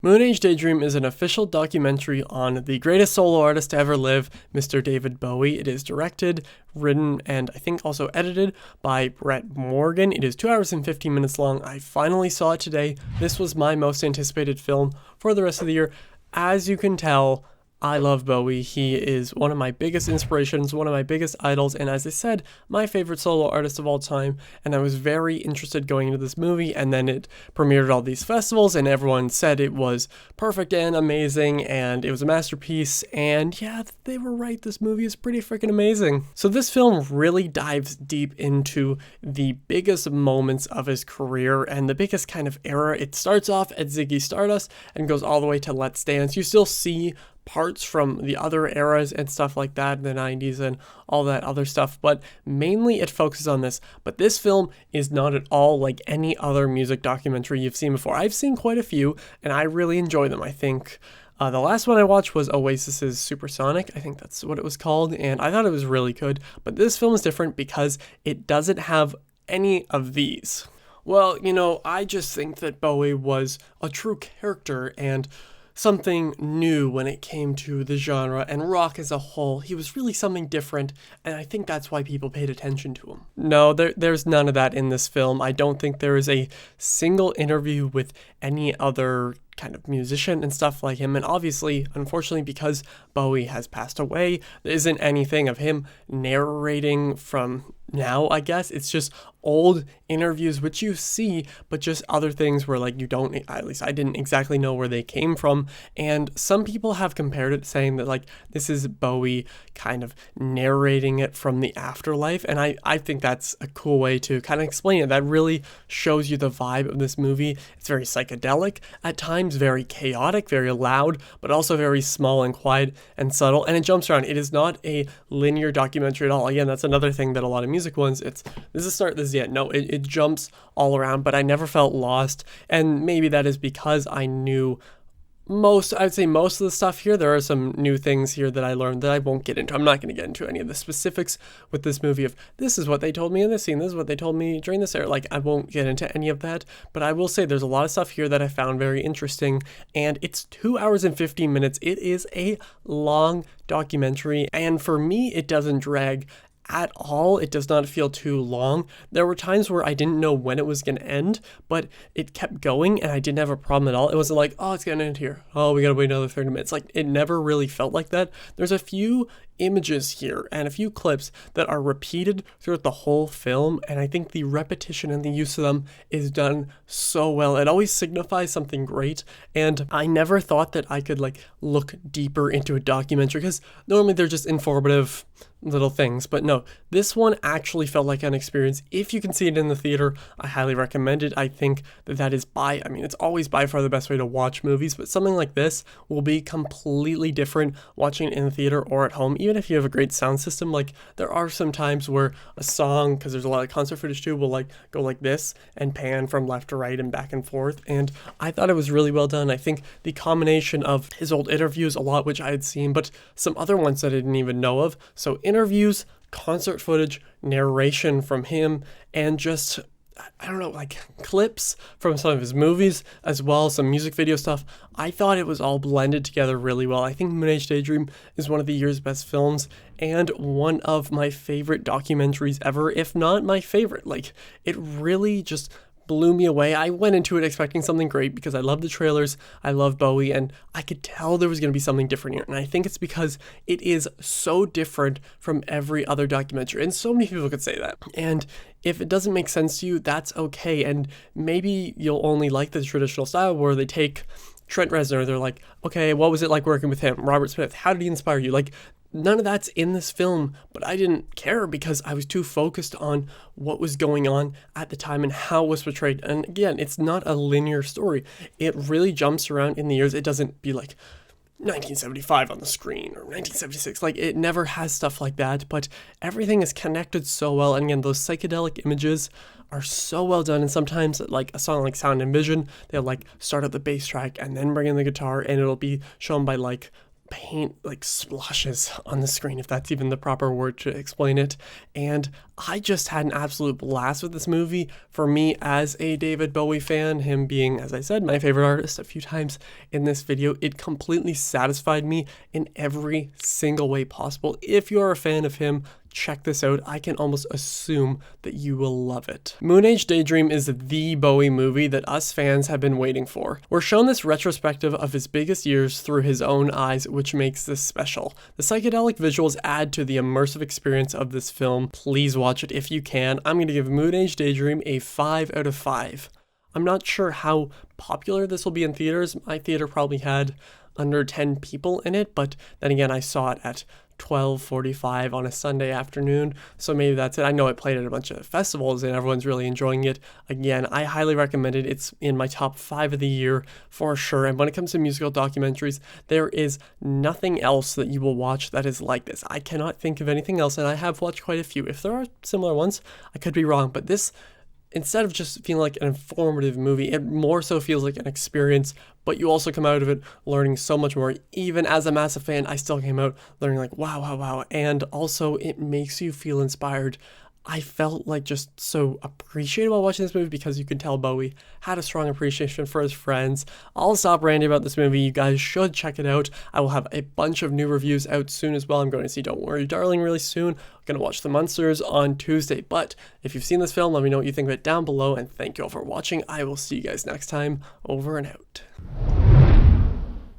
Moonage Daydream is an official documentary on the greatest solo artist to ever live, Mr. David Bowie. It is directed, written, and I think also edited by Brett Morgan. It is 2 hours and 15 minutes long. I finally saw it today. This was my most anticipated film for the rest of the year. As you can tell, I love Bowie. He is one of my biggest inspirations, one of my biggest idols, and as I said, my favorite solo artist of all time. And I was very interested going into this movie, and then it premiered at all these festivals, and everyone said it was perfect and amazing, and it was a masterpiece. And yeah, they were right. This movie is pretty freaking amazing. So this film really dives deep into the biggest moments of his career and the biggest kind of era. It starts off at Ziggy Stardust and goes all the way to Let's Dance. You still see parts from the other eras and stuff like that in the 90s and all that other stuff, but mainly it focuses on this. But this film is not at all like any other music documentary you've seen before. I've seen quite a few and I really enjoy them. I think the last one I watched was Oasis's Supersonic. I think that's what it was called, and I thought it was really good. But this film is different because it doesn't have any of these. Well, I just think that Bowie was a true character and something new when it came to the genre and rock as a whole. He was really something different, and I think that's why people paid attention to him. No, there's none of that in this film. I don't think there is a single interview with any other kind of musician and stuff like him, and obviously, unfortunately, because Bowie has passed away, there isn't anything of him narrating from now, I guess. It's just old interviews which you see, but just other things where like you don't, at least I didn't exactly know where they came from. And some people have compared it, saying that like this is Bowie kind of narrating it from the afterlife, and I think that's a cool way to kind of explain it. That really shows you the vibe of this movie. It's very psychedelic at times, very chaotic, very loud, but also very small and quiet and subtle, and it jumps around. It is not a linear documentary at all. Again, that's another thing that a lot of music ones, this is start, this is the end. No, it jumps all around, but I never felt lost, and maybe that is because I knew I would say most of the stuff here. There are some new things here that I learned that I won't get into. I'm not going to get into any of the specifics with this movie of this is what they told me in this scene, this is what they told me during this era. Like, I won't get into any of that, but I will say there's a lot of stuff here that I found very interesting, and it's 2 hours and 15 minutes. It is a long documentary, and for me, it doesn't drag at all. It does not feel too long. There were times where I didn't know when it was going to end, but it kept going and I didn't have a problem at all. It wasn't like, oh, it's going to end here. Oh, we got to wait another 30 minutes. Like, it never really felt like that. There's a few images here and a few clips that are repeated throughout the whole film, and I think the repetition and the use of them is done so well. It always signifies something great, and I never thought that I could like look deeper into a documentary because normally they're just informative little things, but no, this one actually felt like an experience. If you can see it in the theater, I highly recommend it. I think that is it's always by far the best way to watch movies, but something like this will be completely different watching it in the theater or at home. Even if you have a great sound system, like there are some times where a song, because there's a lot of concert footage too, will like go like this and pan from left to right and back and forth, and I thought it was really well done. I think the combination of his old interviews, a lot which I had seen, but some other ones that I didn't even know of, so interviews, concert footage, narration from him, and just, I don't know, like clips from some of his movies as well, some music video stuff. I thought it was all blended together really well. I think Moonage Daydream is one of the year's best films and one of my favorite documentaries ever, if not my favorite. Like, it really just blew me away. I went into it expecting something great because I love the trailers, I love Bowie, and I could tell there was going to be something different here. And I think it's because it is so different from every other documentary, and so many people could say that. And if it doesn't make sense to you, that's okay. And maybe you'll only like the traditional style where they take Trent Reznor, they're like, okay, what was it like working with him? Robert Smith, how did he inspire you? Like, none of that's in this film, but I didn't care because I was too focused on what was going on at the time and how it was portrayed. And again, it's not a linear story. It really jumps around in the years. It doesn't be like 1975 on the screen or 1976. Like, it never has stuff like that, but everything is connected so well. And again, those psychedelic images are so well done. And sometimes, like a song like Sound and Vision, they'll like start at the bass track and then bring in the guitar, and it'll be shown by like paint like splashes on the screen, if that's even the proper word to explain it. And I just had an absolute blast with this movie. For me, as a David Bowie fan, him being, as I said, my favorite artist a few times in this video, it completely satisfied me in every single way possible. If you're a fan of him, check this out. I can almost assume that you will love it. Moonage Daydream is the Bowie movie that us fans have been waiting for. We're shown this retrospective of his biggest years through his own eyes, which makes this special. The psychedelic visuals add to the immersive experience of this film. Please watch it if you can. I'm going to give Moonage Daydream a 5 out of 5. I'm not sure how popular this will be in theaters. My theater probably had under 10 people in it, but then again, I saw it at 12:45 on a Sunday afternoon, so maybe that's it. I know it played at a bunch of festivals and everyone's really enjoying it. Again, I highly recommend it. It's in my top 5 of the year for sure. And when it comes to musical documentaries, there is nothing else that you will watch that is like this. I cannot think of anything else, and I have watched quite a few. If there are similar ones, I could be wrong, but this, instead of just feeling like an informative movie, it more so feels like an experience, but you also come out of it learning so much more. Even as a massive fan, I still came out learning like, wow. And also it makes you feel inspired. I felt like just so appreciated while watching this movie because you could tell Bowie had a strong appreciation for his friends. I'll stop ranting about this movie. You guys should check it out. I will have a bunch of new reviews out soon as well. I'm going to see Don't Worry Darling really soon. I'm going to watch The Munsters on Tuesday. But if you've seen this film, let me know what you think of it down below. And thank you all for watching. I will see you guys next time. Over and out.